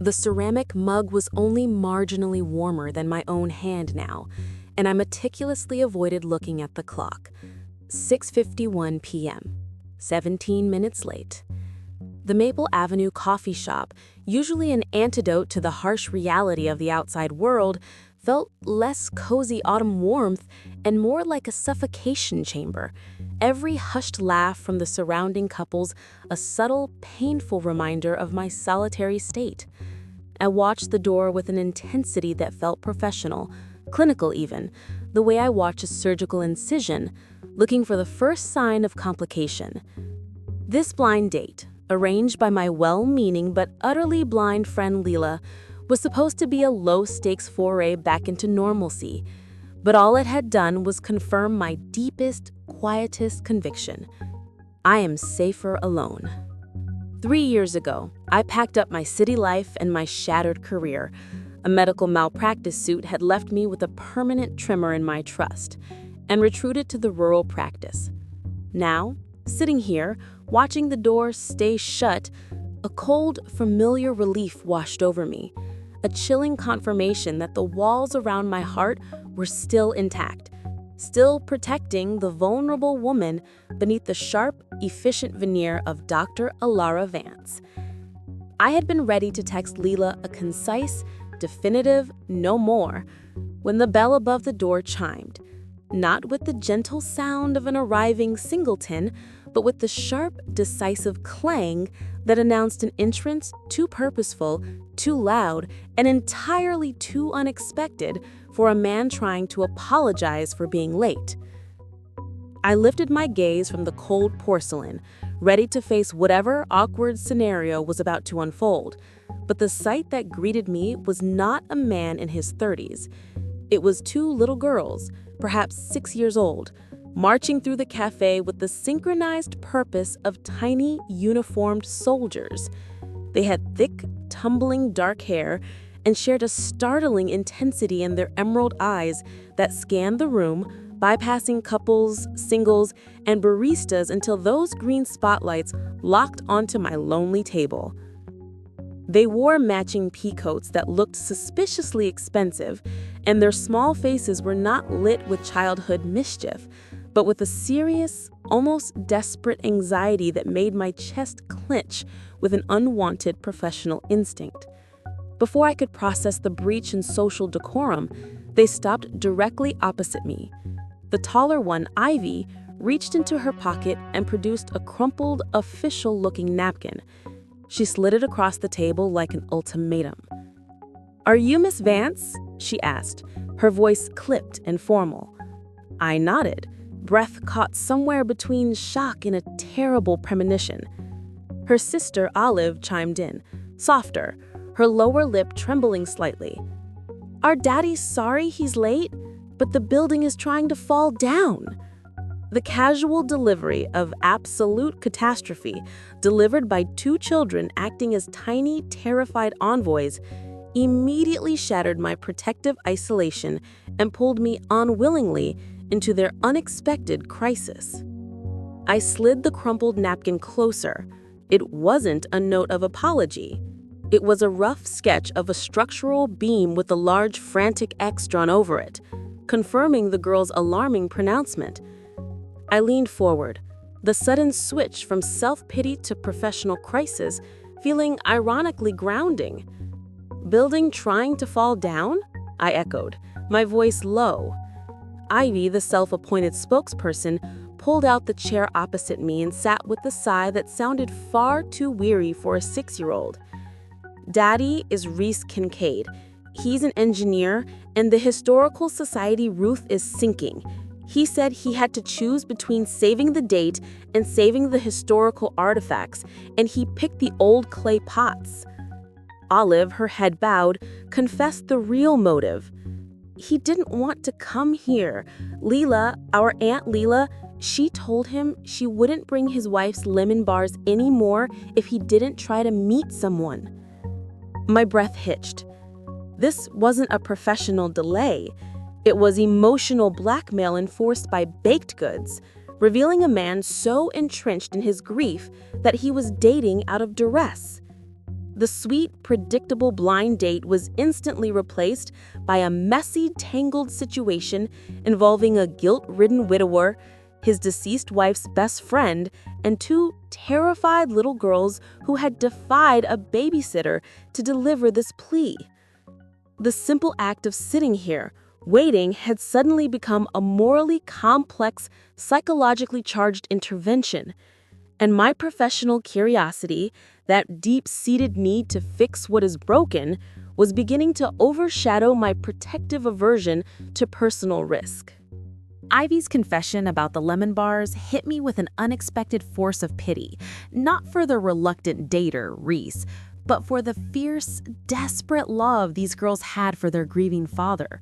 The ceramic mug was only marginally warmer than my own hand now, and I meticulously avoided looking at the clock. 6:51 p.m., 17 minutes late. The Maple Avenue coffee shop, usually an antidote to the harsh reality of the outside world, felt less cozy autumn warmth and more like a suffocation chamber. Every hushed laugh from the surrounding couples a subtle, painful reminder of my solitary state. I watched the door with an intensity that felt professional, clinical even, the way I watch a surgical incision, looking for the first sign of complication. This blind date, arranged by my well-meaning but utterly blind friend Leela, was supposed to be a low-stakes foray back into normalcy, but all it had done was confirm my deepest, quietest conviction. I am safer alone. 3 years ago, I packed up my city life and my shattered career. A medical malpractice suit had left me with a permanent tremor in my trust, and retreated to the rural practice. Now, sitting here, watching the door stay shut, a cold, familiar relief washed over me, a chilling confirmation that the walls around my heart were still intact, still protecting the vulnerable woman beneath the sharp, efficient veneer of Dr. Elara Vance. I had been ready to text Leela a concise, definitive "no more" when the bell above the door chimed, not with the gentle sound of an arriving singleton, but with the sharp, decisive clang that announced an entrance too purposeful, too loud, and entirely too unexpected for a man trying to apologize for being late. I lifted my gaze from the cold porcelain, ready to face whatever awkward scenario was about to unfold, but the sight that greeted me was not a man in his 30s. It was two little girls, perhaps 6 years old, marching through the cafe with the synchronized purpose of tiny, uniformed soldiers. They had thick, tumbling dark hair and shared a startling intensity in their emerald eyes that scanned the room, bypassing couples, singles, and baristas until those green spotlights locked onto my lonely table. They wore matching peacoats that looked suspiciously expensive, and their small faces were not lit with childhood mischief, but with a serious, almost desperate anxiety that made my chest clench with an unwanted professional instinct. Before I could process the breach in social decorum, they stopped directly opposite me. The taller one, Ivy, reached into her pocket and produced a crumpled, official-looking napkin. She slid it across the table like an ultimatum. "Are you Miss Vance?" she asked, her voice clipped and formal. I nodded, breath caught somewhere between shock and a terrible premonition. Her sister, Olive, chimed in, softer, her lower lip trembling slightly. "Our daddy's sorry he's late, but the building is trying to fall down." The casual delivery of absolute catastrophe, delivered by two children acting as tiny, terrified envoys, immediately shattered my protective isolation and pulled me unwillingly into their unexpected crisis. I slid the crumpled napkin closer. It wasn't a note of apology. It was a rough sketch of a structural beam with a large frantic X drawn over it, confirming the girl's alarming pronouncement. I leaned forward, the sudden switch from self-pity to professional crisis feeling ironically grounding. "Building trying to fall down?" I echoed, my voice low. Ivy, the self-appointed spokesperson, pulled out the chair opposite me and sat with a sigh that sounded far too weary for a 6-year-old. "Daddy is Rhys Kincaid. He's an engineer, and the historical society Ruth is sinking. He said he had to choose between saving the date and saving the historical artifacts, and he picked the old clay pots." Olive, her head bowed, confessed the real motive. "He didn't want to come here. Leela, our Aunt Leela, she told him she wouldn't bring his wife's lemon bars anymore if he didn't try to meet someone." My breath hitched. This wasn't a professional delay. It was emotional blackmail enforced by baked goods, revealing a man so entrenched in his grief that he was dating out of duress. The sweet, predictable blind date was instantly replaced by a messy, tangled situation involving a guilt-ridden widower, his deceased wife's best friend, and two terrified little girls who had defied a babysitter to deliver this plea. The simple act of sitting here, waiting, had suddenly become a morally complex, psychologically charged intervention. And my professional curiosity, that deep-seated need to fix what is broken, was beginning to overshadow my protective aversion to personal risk. Ivy's confession about the lemon bars hit me with an unexpected force of pity, not for the reluctant dater, Rhys, but for the fierce, desperate love these girls had for their grieving father.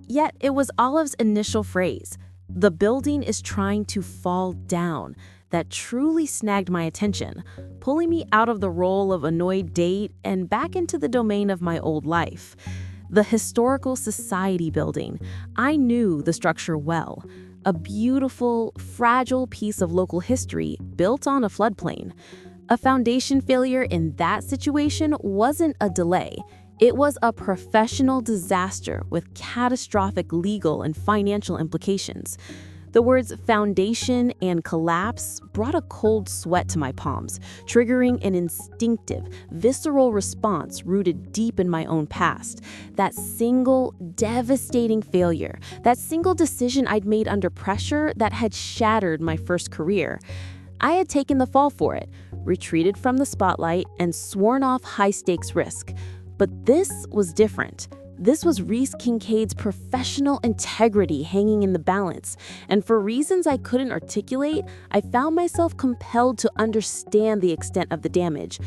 Yet it was Olive's initial phrase, "The building is trying to fall down," that truly snagged my attention, pulling me out of the role of annoyed date and back into the domain of my old life. The historical society building. I knew the structure well. A beautiful, fragile piece of local history built on a floodplain. A foundation failure in that situation wasn't a delay. It was a professional disaster with catastrophic legal and financial implications. The words foundation and collapse brought a cold sweat to my palms, triggering an instinctive, visceral response rooted deep in my own past. That single, devastating failure, that single decision I'd made under pressure that had shattered my first career. I had taken the fall for it, retreated from the spotlight, and sworn off high-stakes risk. But this was different. This was Rhys Kincaid's professional integrity hanging in the balance, and for reasons I couldn't articulate, I found myself compelled to understand the extent of the damage.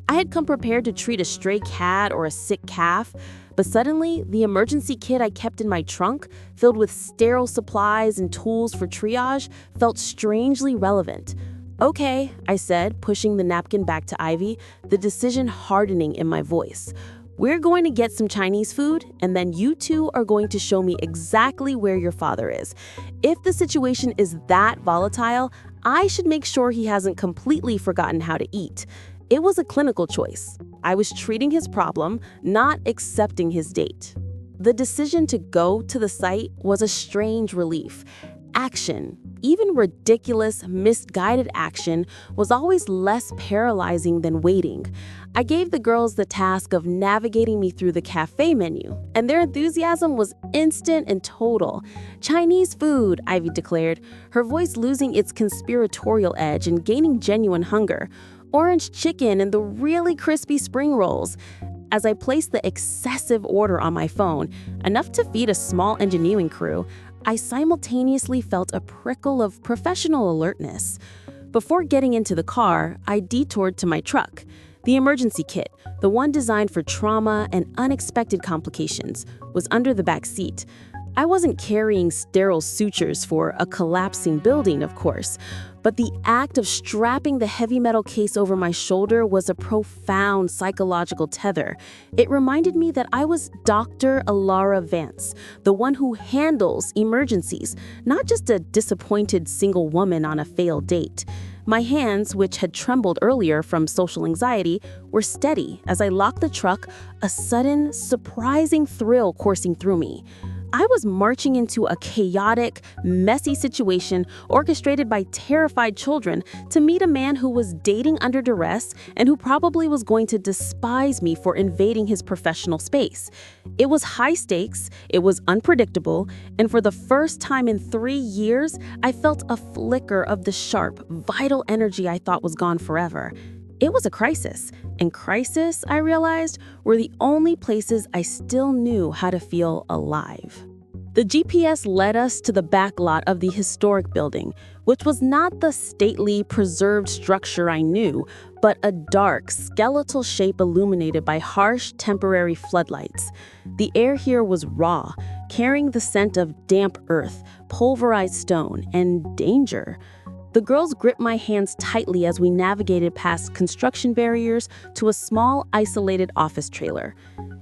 I had come prepared to treat a stray cat or a sick calf, but suddenly, the emergency kit I kept in my trunk, filled with sterile supplies and tools for triage, felt strangely relevant. "Okay," I said, pushing the napkin back to Ivy, the decision hardening in my voice. "We're going to get some Chinese food, and then you two are going to show me exactly where your father is. If the situation is that volatile, I should make sure he hasn't completely forgotten how to eat." It was a clinical choice. I was treating his problem, not accepting his date. The decision to go to the site was a strange relief. Action, even ridiculous, misguided action, was always less paralyzing than waiting. I gave the girls the task of navigating me through the cafe menu, and their enthusiasm was instant and total. "Chinese food," Ivy declared, her voice losing its conspiratorial edge and gaining genuine hunger. "Orange chicken and the really crispy spring rolls." As I placed the excessive order on my phone, enough to feed a small engineering crew, I simultaneously felt a prickle of professional alertness. Before getting into the car, I detoured to my truck. The emergency kit, the one designed for trauma and unexpected complications, was under the back seat. I wasn't carrying sterile sutures for a collapsing building, of course, but the act of strapping the heavy metal case over my shoulder was a profound psychological tether. It reminded me that I was Dr. Elara Vance, the one who handles emergencies, not just a disappointed single woman on a failed date. My hands, which had trembled earlier from social anxiety, were steady as I locked the truck, a sudden, surprising thrill coursing through me. I was marching into a chaotic, messy situation orchestrated by terrified children to meet a man who was dating under duress and who probably was going to despise me for invading his professional space. It was high stakes, it was unpredictable, and for the first time in 3 years, I felt a flicker of the sharp, vital energy I thought was gone forever. It was a crisis, and crisis, I realized, were the only places I still knew how to feel alive. The GPS led us to the back lot of the historic building, which was not the stately, preserved structure I knew, but a dark, skeletal shape illuminated by harsh, temporary floodlights. The air here was raw, carrying the scent of damp earth, pulverized stone, and danger. The girls gripped my hands tightly as we navigated past construction barriers to a small, isolated office trailer.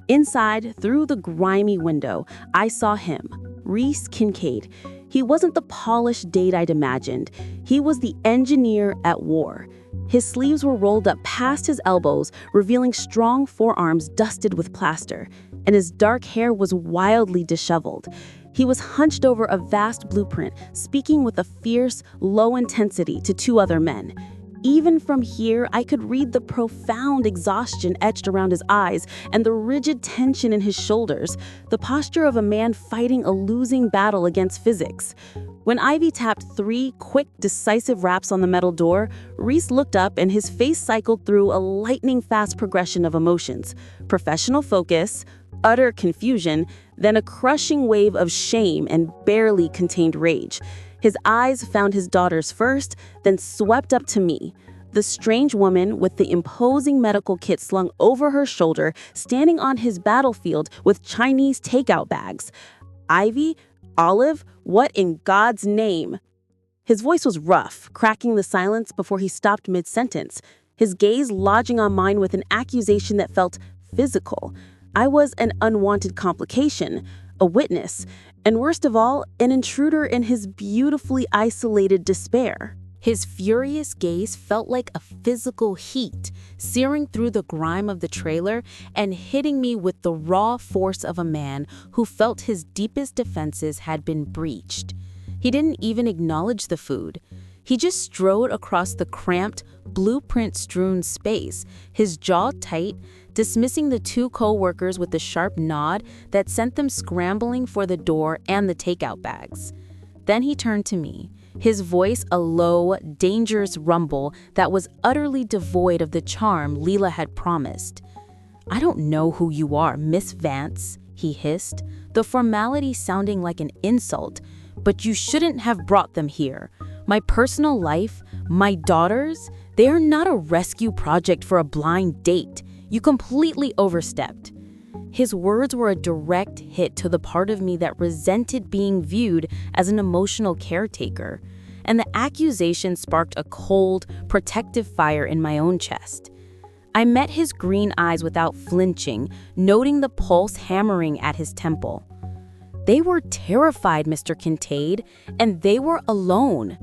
Inside, through the grimy window, I saw him, Rhys Kincaid. He wasn't the polished date I'd imagined. He was the engineer at war. His sleeves were rolled up past his elbows, revealing strong forearms dusted with plaster, and his dark hair was wildly disheveled. He was hunched over a vast blueprint, speaking with a fierce, low intensity to two other men. Even from here, I could read the profound exhaustion etched around his eyes and the rigid tension in his shoulders, the posture of a man fighting a losing battle against physics. When Ivy tapped 3 quick, decisive raps on the metal door, Rhys looked up and his face cycled through a lightning-fast progression of emotions: professional focus, utter confusion, then a crushing wave of shame and barely contained rage. His eyes found his daughter's first, then swept up to me, the strange woman with the imposing medical kit slung over her shoulder, standing on his battlefield with Chinese takeout bags. Ivy? Olive? What in God's name? His voice was rough, cracking the silence before he stopped mid-sentence, his gaze lodging on mine with an accusation that felt physical. I was an unwanted complication, a witness, and worst of all, an intruder in his beautifully isolated despair. His furious gaze felt like a physical heat, searing through the grime of the trailer and hitting me with the raw force of a man who felt his deepest defenses had been breached. He didn't even acknowledge the food. He just strode across the cramped, blueprint-strewn space, his jaw tight, dismissing the 2 co-workers with a sharp nod that sent them scrambling for the door and the takeout bags. Then he turned to me, his voice a low, dangerous rumble that was utterly devoid of the charm Leela had promised. "I don't know who you are, Miss Vance," he hissed, the formality sounding like an insult, "but you shouldn't have brought them here. My personal life, my daughters, they are not a rescue project for a blind date. You completely overstepped." His words were a direct hit to the part of me that resented being viewed as an emotional caretaker, and the accusation sparked a cold, protective fire in my own chest. I met his green eyes without flinching, noting the pulse hammering at his temple. They were terrified, Mr. Kincaid, and they were alone.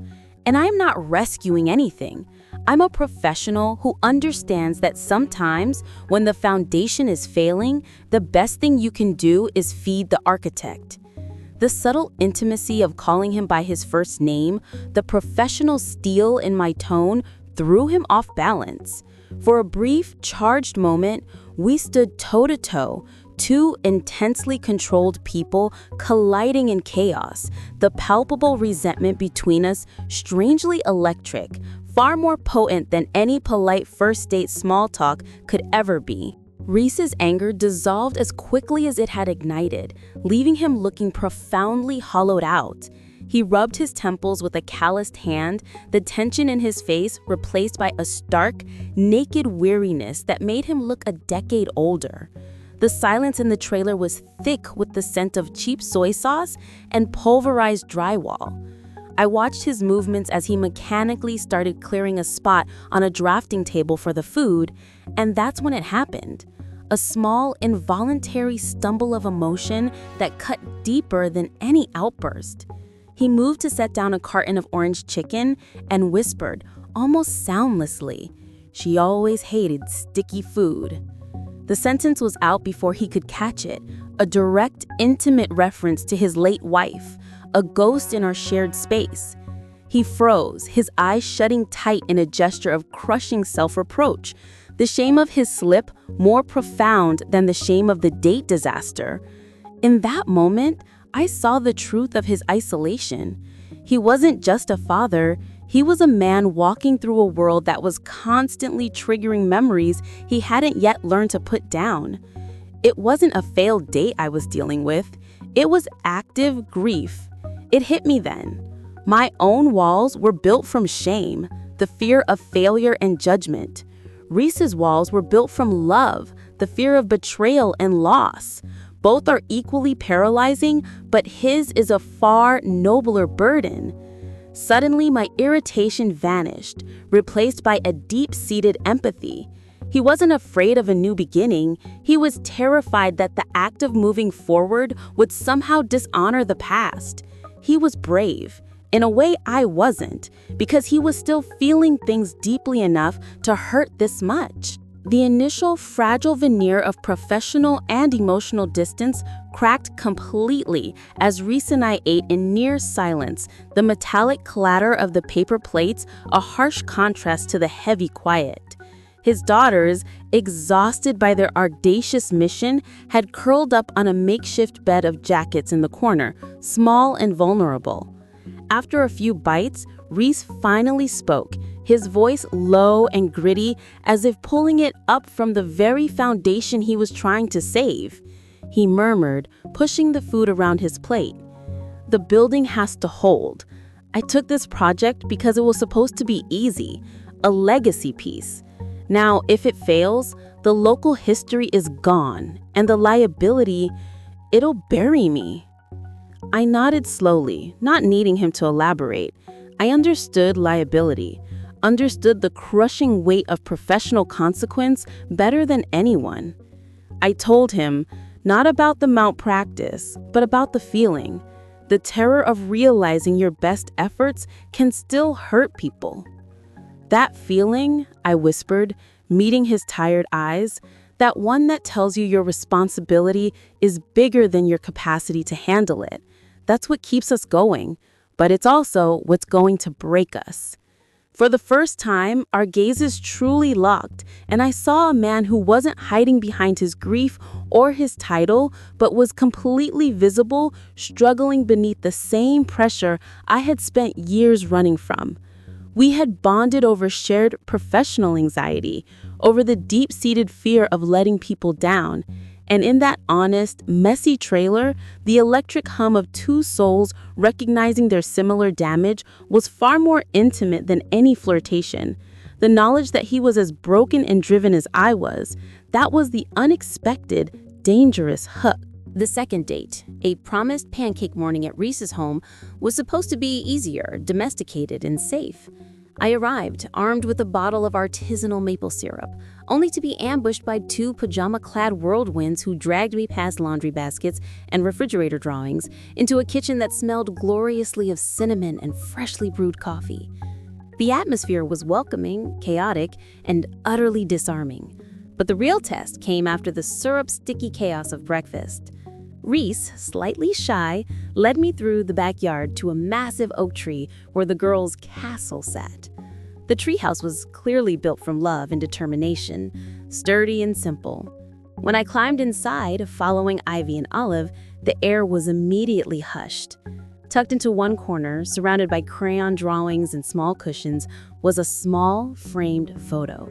And I'm not rescuing anything. I'm a professional who understands that sometimes when the foundation is failing, the best thing you can do is feed the architect. The subtle intimacy of calling him by his first name, the professional steel in my tone, threw him off balance. For a brief, charged moment, we stood toe-to-toe, 2 intensely controlled people colliding in chaos, the palpable resentment between us strangely electric, far more potent than any polite first-date small talk could ever be. Rhys's anger dissolved as quickly as it had ignited, leaving him looking profoundly hollowed out. He rubbed his temples with a calloused hand, the tension in his face replaced by a stark, naked weariness that made him look a decade older. The silence in the trailer was thick with the scent of cheap soy sauce and pulverized drywall. I watched his movements as he mechanically started clearing a spot on a drafting table for the food, and that's when it happened. A small, involuntary stumble of emotion that cut deeper than any outburst. He moved to set down a carton of orange chicken and whispered, almost soundlessly, "She always hated sticky food." The sentence was out before he could catch it, a direct, intimate reference to his late wife, a ghost in our shared space. He froze, his eyes shutting tight in a gesture of crushing self-reproach, the shame of his slip more profound than the shame of the date disaster. In that moment, I saw the truth of his isolation. He wasn't just a father, he was a man walking through a world that was constantly triggering memories he hadn't yet learned to put down. It wasn't a failed date I was dealing with, it was active grief. It hit me then. My own walls were built from shame, the fear of failure and judgment. Rhys's walls were built from love, the fear of betrayal and loss. Both are equally paralyzing, but his is a far nobler burden. Suddenly, my irritation vanished, replaced by a deep-seated empathy. He wasn't afraid of a new beginning. He was terrified that the act of moving forward would somehow dishonor the past. He was brave, In a way, I wasn't, because he was still feeling things deeply enough to hurt this much. The initial fragile veneer of professional and emotional distance cracked completely as Rhys and I ate in near silence, the metallic clatter of the paper plates a harsh contrast to the heavy quiet. His daughters, exhausted by their audacious mission, had curled up on a makeshift bed of jackets in the corner, small and vulnerable. After a few bites, Rhys finally spoke, his voice low and gritty, as if pulling it up from the very foundation he was trying to save. He murmured, pushing the food around his plate. "The building has to hold. I took this project because it was supposed to be easy, a legacy piece. Now, if it fails, the local history is gone, and the liability, it'll bury me." I nodded slowly, not needing him to elaborate. I understood liability, understood the crushing weight of professional consequence better than anyone. I told him, not about the malpractice, but about the feeling, the terror of realizing your best efforts can still hurt people. "That feeling," I whispered, meeting his tired eyes, "that one that tells you your responsibility is bigger than your capacity to handle it. That's what keeps us going, but it's also what's going to break us." For the first time, our gazes truly locked, and I saw a man who wasn't hiding behind his grief or his title, but was completely visible, struggling beneath the same pressure I had spent years running from. We had bonded over shared professional anxiety, over the deep-seated fear of letting people down. And in that honest, messy trailer, the electric hum of two souls recognizing their similar damage was far more intimate than any flirtation. The knowledge that he was as broken and driven as I was, that was the unexpected, dangerous hook. The second date, a promised pancake morning at Rhys's home, was supposed to be easier, domesticated, and safe. I arrived, armed with a bottle of artisanal maple syrup, only to be ambushed by two pajama-clad whirlwinds who dragged me past laundry baskets and refrigerator drawings into a kitchen that smelled gloriously of cinnamon and freshly brewed coffee. The atmosphere was welcoming, chaotic, and utterly disarming. But the real test came after the syrup-sticky chaos of breakfast. Rhys, slightly shy, led me through the backyard to a massive oak tree where the girls' castle sat. The treehouse was clearly built from love and determination, sturdy and simple. When I climbed inside, following Ivy and Olive, the air was immediately hushed. Tucked into one corner, surrounded by crayon drawings and small cushions, was a small, framed photo.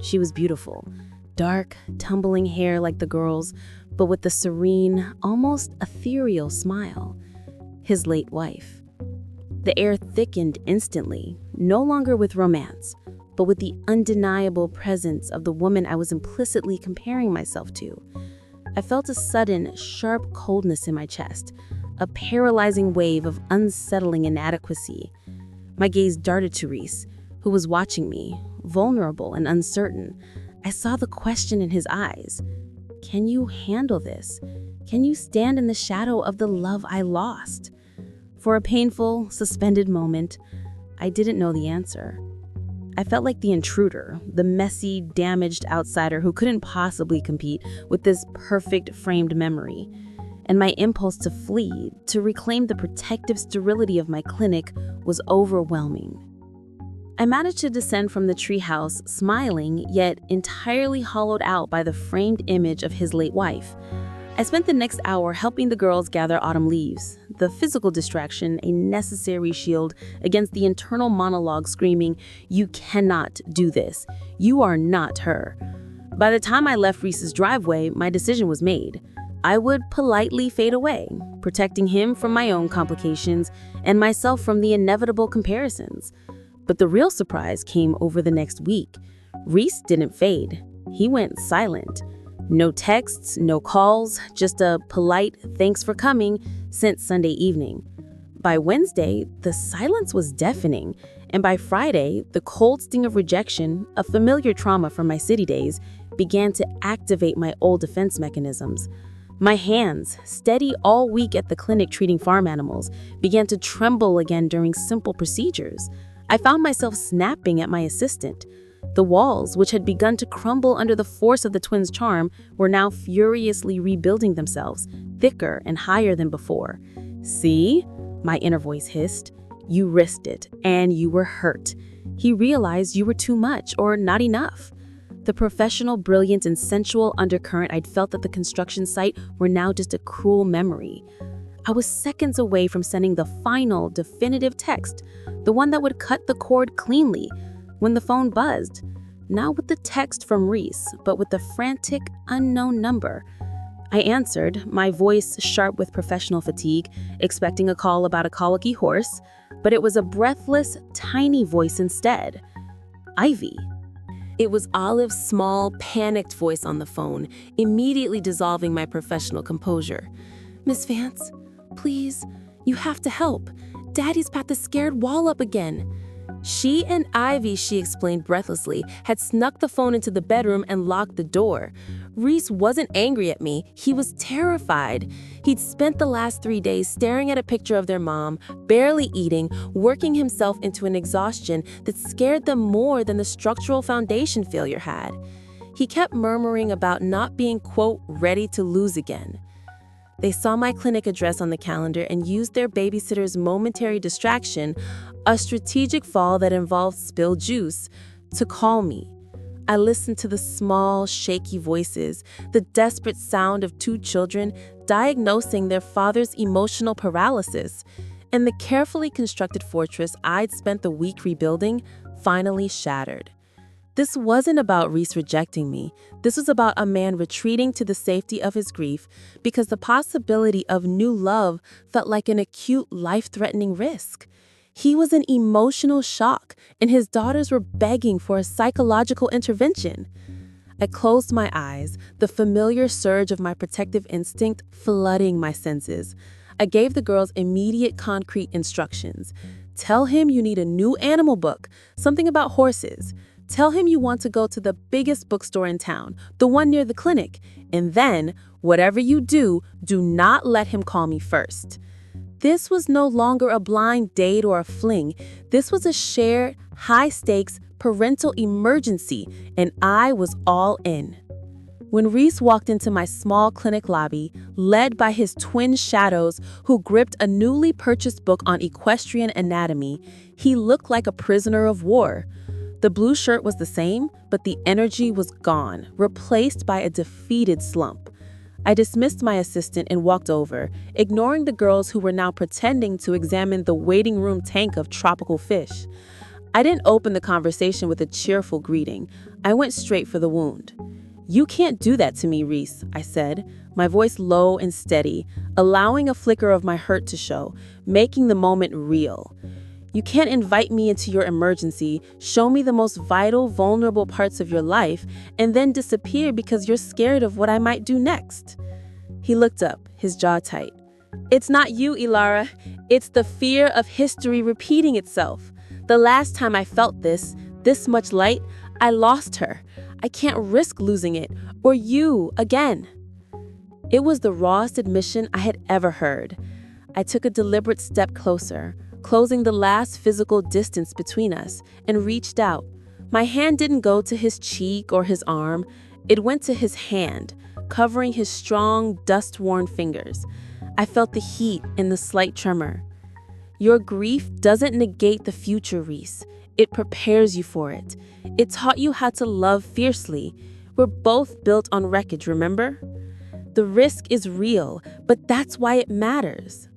She was beautiful. Dark, tumbling hair like the girls, but with the serene, almost ethereal smile. His late wife. The air thickened instantly, no longer with romance, but with the undeniable presence of the woman I was implicitly comparing myself to. I felt a sudden, sharp coldness in my chest, a paralyzing wave of unsettling inadequacy. My gaze darted to Rhys, who was watching me, vulnerable and uncertain. I saw the question in his eyes. Can you handle this? Can you stand in the shadow of the love I lost? For a painful, suspended moment, I didn't know the answer. I felt like the intruder, the messy, damaged outsider who couldn't possibly compete with this perfect framed memory. And my impulse to flee, to reclaim the protective sterility of my clinic, was overwhelming. I managed to descend from the treehouse, smiling, yet entirely hollowed out by the framed image of his late wife. I spent the next hour helping the girls gather autumn leaves, the physical distraction a necessary shield against the internal monologue screaming, "You cannot do this. You are not her." By the time I left Rhys's driveway, my decision was made. I would politely fade away, protecting him from my own complications and myself from the inevitable comparisons. But the real surprise came over the next week. Rhys didn't fade. He went silent. No texts, no calls, just a polite "thanks for coming" sent Sunday evening. By Wednesday, the silence was deafening, and by Friday, the cold sting of rejection, a familiar trauma from my city days, began to activate my old defense mechanisms. My hands, steady all week at the clinic treating farm animals, began to tremble again during simple procedures. I found myself snapping at my assistant. The walls, which had begun to crumble under the force of the twins' charm, were now furiously rebuilding themselves, thicker and higher than before. "See?" my inner voice hissed. "You risked it, and you were hurt. He realized you were too much or not enough." The professional brilliance and sensual undercurrent I'd felt at the construction site were now just a cruel memory. I was seconds away from sending the final, definitive text, the one that would cut the cord cleanly, when the phone buzzed. Not with the text from Rhys, but with the frantic, unknown number. I answered, my voice sharp with professional fatigue, expecting a call about a colicky horse, but it was a breathless, tiny voice instead. Ivy. It was Olive's small, panicked voice on the phone, immediately dissolving my professional composure. "Miss Vance, please, you have to help. Daddy's pat the scared wall up again." She and Ivy, she explained breathlessly, had snuck the phone into the bedroom and locked the door. Rhys wasn't angry at me, he was terrified. He'd spent the last 3 days staring at a picture of their mom, barely eating, working himself into an exhaustion that scared them more than the structural foundation failure had. He kept murmuring about not being, quote, ready to lose again. They saw my clinic address on the calendar and used their babysitter's momentary distraction, a strategic fall that involved spilled juice, to call me. I listened to the small, shaky voices, the desperate sound of 2 children diagnosing their father's emotional paralysis, and the carefully constructed fortress I'd spent the week rebuilding finally shattered. This wasn't about Rhys rejecting me. This was about a man retreating to the safety of his grief because the possibility of new love felt like an acute, life-threatening risk. He was in emotional shock, and his daughters were begging for a psychological intervention. I closed my eyes, the familiar surge of my protective instinct flooding my senses. I gave the girls immediate concrete instructions. Tell him you need a new animal book, something about horses. Tell him you want to go to the biggest bookstore in town, the one near the clinic. And then, whatever you do, do not let him call me first. This was no longer a blind date or a fling. This was a shared, high-stakes, parental emergency, and I was all in. When Rhys walked into my small clinic lobby, led by his twin shadows who gripped a newly purchased book on equestrian anatomy, he looked like a prisoner of war. The blue shirt was the same, but the energy was gone, replaced by a defeated slump. I dismissed my assistant and walked over, ignoring the girls who were now pretending to examine the waiting room tank of tropical fish. I didn't open the conversation with a cheerful greeting. I went straight for the wound. "You can't do that to me, Rhys," I said, my voice low and steady, allowing a flicker of my hurt to show, making the moment real. "You can't invite me into your emergency, show me the most vital, vulnerable parts of your life, and then disappear because you're scared of what I might do next." He looked up, his jaw tight. "It's not you, Elara. It's the fear of history repeating itself. The last time I felt this much light, I lost her. I can't risk losing it, or you, again." It was the rawest admission I had ever heard. I took a deliberate step closer, closing the last physical distance between us, and reached out. My hand didn't go to his cheek or his arm. It went to his hand, covering his strong, dust-worn fingers. I felt the heat and the slight tremor. "Your grief doesn't negate the future, Rhys. It prepares you for it. It taught you how to love fiercely. We're both built on wreckage, remember? The risk is real, but that's why it matters."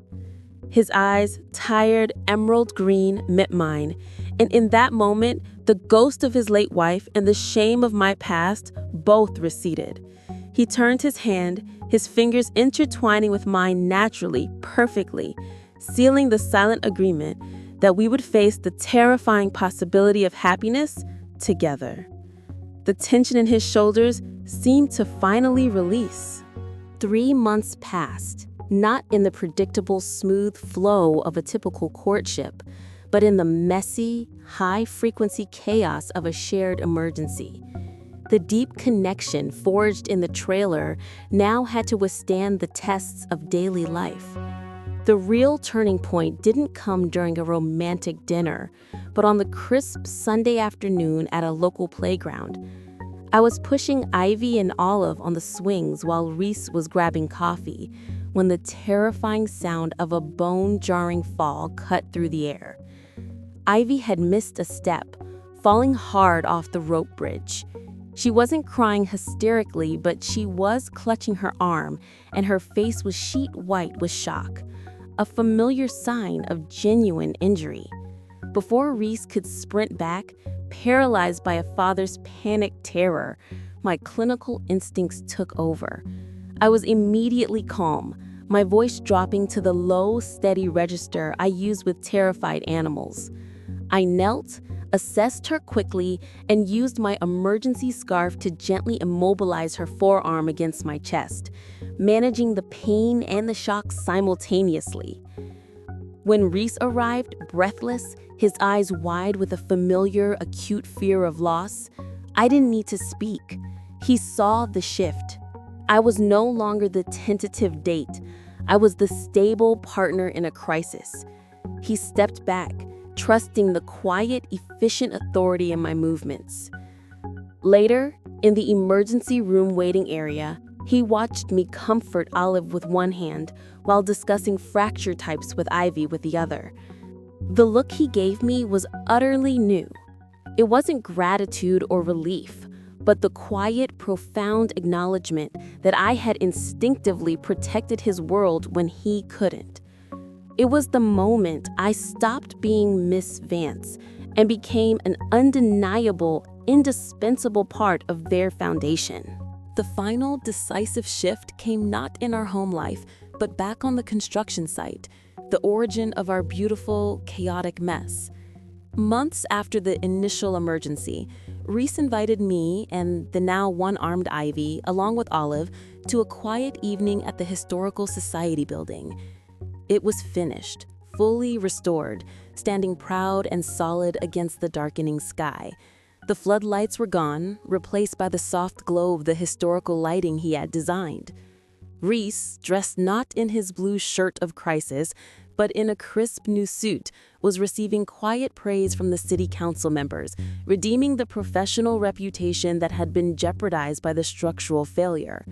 His eyes, tired, emerald green, met mine, and in that moment, the ghost of his late wife and the shame of my past both receded. He turned his hand, his fingers intertwining with mine naturally, perfectly, sealing the silent agreement that we would face the terrifying possibility of happiness together. The tension in his shoulders seemed to finally release. 3 months passed. Not in the predictable, smooth flow of a typical courtship, but in the messy, high-frequency chaos of a shared emergency. The deep connection forged in the trailer now had to withstand the tests of daily life. The real turning point didn't come during a romantic dinner, but on the crisp Sunday afternoon at a local playground. I was pushing Ivy and Olive on the swings while Rhys was grabbing coffee, when the terrifying sound of a bone-jarring fall cut through the air. Ivy had missed a step, falling hard off the rope bridge. She wasn't crying hysterically, but she was clutching her arm, and her face was sheet white with shock, a familiar sign of genuine injury. Before Rhys could sprint back, paralyzed by a father's panicked terror, my clinical instincts took over. I was immediately calm, my voice dropping to the low, steady register I use with terrified animals. I knelt, assessed her quickly, and used my emergency scarf to gently immobilize her forearm against my chest, managing the pain and the shock simultaneously. When Rhys arrived, breathless, his eyes wide with a familiar, acute fear of loss, I didn't need to speak. He saw the shift. I was no longer the tentative date. I was the stable partner in a crisis. He stepped back, trusting the quiet, efficient authority in my movements. Later, in the emergency room waiting area, he watched me comfort Olive with one hand while discussing fracture types with Ivy with the other. The look he gave me was utterly new. It wasn't gratitude or relief, but the quiet, profound acknowledgement that I had instinctively protected his world when he couldn't. It was the moment I stopped being Miss Vance and became an undeniable, indispensable part of their foundation. The final decisive shift came not in our home life, but back on the construction site, the origin of our beautiful, chaotic mess. Months after the initial emergency, Rhys invited me and the now one-armed Ivy, along with Olive, to a quiet evening at the Historical Society building. It was finished, fully restored, standing proud and solid against the darkening sky. The floodlights were gone, replaced by the soft glow of the historical lighting he had designed. Rhys, dressed not in his blue shirt of crisis, but in a crisp new suit, was receiving quiet praise from the city council members, redeeming the professional reputation that had been jeopardized by the structural failure.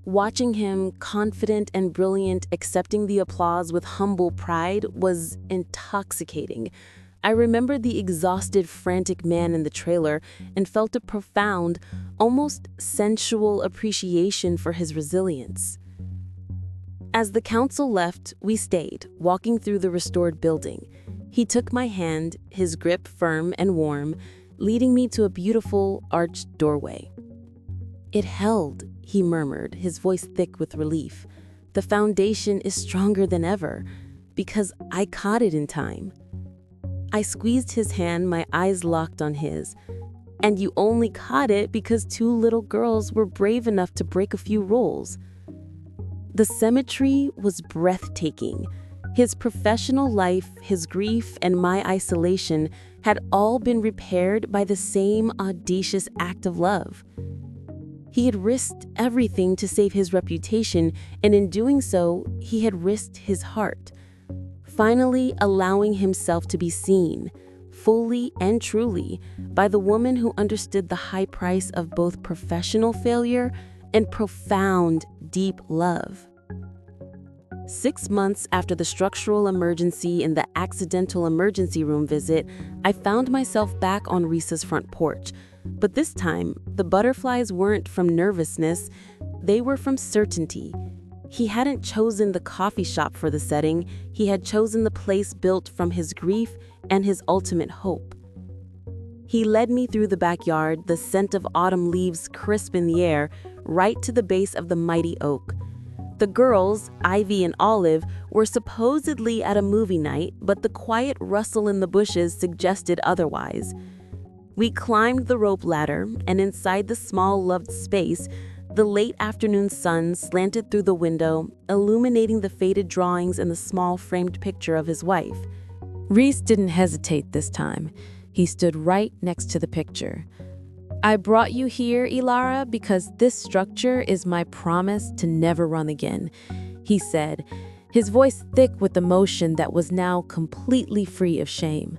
Watching him, confident and brilliant, accepting the applause with humble pride was intoxicating. I remembered the exhausted, frantic man in the trailer and felt a profound, almost sensual appreciation for his resilience. As the council left, we stayed, walking through the restored building. He took my hand, his grip firm and warm, leading me to a beautiful, arched doorway. "It held," he murmured, his voice thick with relief. "The foundation is stronger than ever, because I caught it in time." I squeezed his hand, my eyes locked on his. "And you only caught it because two little girls were brave enough to break a few rules." The symmetry was breathtaking. His professional life, his grief, and my isolation had all been repaired by the same audacious act of love. He had risked everything to save his reputation, and in doing so, he had risked his heart. Finally allowing himself to be seen, fully and truly, by the woman who understood the high price of both professional failure and profound, deep love. 6 months after the structural emergency and the accidental emergency room visit, I found myself back on Rhys's front porch. But this time, the butterflies weren't from nervousness, they were from certainty. He hadn't chosen the coffee shop for the setting, he had chosen the place built from his grief and his ultimate hope. He led me through the backyard, the scent of autumn leaves crisp in the air, right to the base of the mighty oak. The girls, Ivy and Olive, were supposedly at a movie night, but the quiet rustle in the bushes suggested otherwise. We climbed the rope ladder, and inside the small loved space, the late afternoon sun slanted through the window, illuminating the faded drawings and the small framed picture of his wife. Rhys didn't hesitate this time. He stood right next to the picture. I brought you here, Elara, because this structure is my promise to never run again, he said, his voice thick with emotion that was now completely free of shame.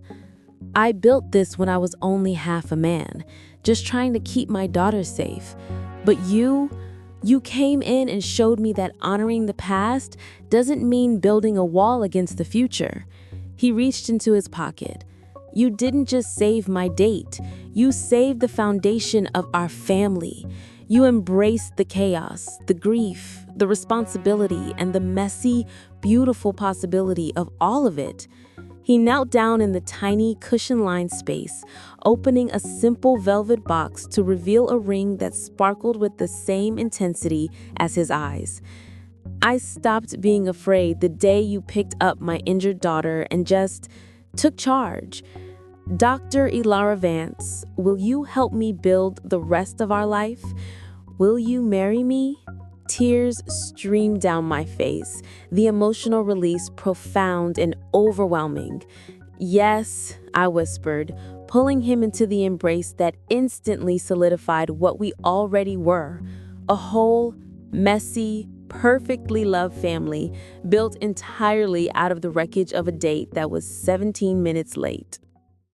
I built this when I was only half a man, just trying to keep my daughter safe. But you came in and showed me that honoring the past doesn't mean building a wall against the future. He reached into his pocket. You didn't just save my date. You saved the foundation of our family. You embraced the chaos, the grief, the responsibility, and the messy, beautiful possibility of all of it. He knelt down in the tiny, cushion-lined space, opening a simple velvet box to reveal a ring that sparkled with the same intensity as his eyes. I stopped being afraid the day you picked up my injured daughter and just took charge. Dr. Elara Vance, will you help me build the rest of our life? Will you marry me? Tears streamed down my face, the emotional release profound and overwhelming. Yes, I whispered, pulling him into the embrace that instantly solidified what we already were, a whole, messy, perfectly loved family built entirely out of the wreckage of a date that was 17 minutes late.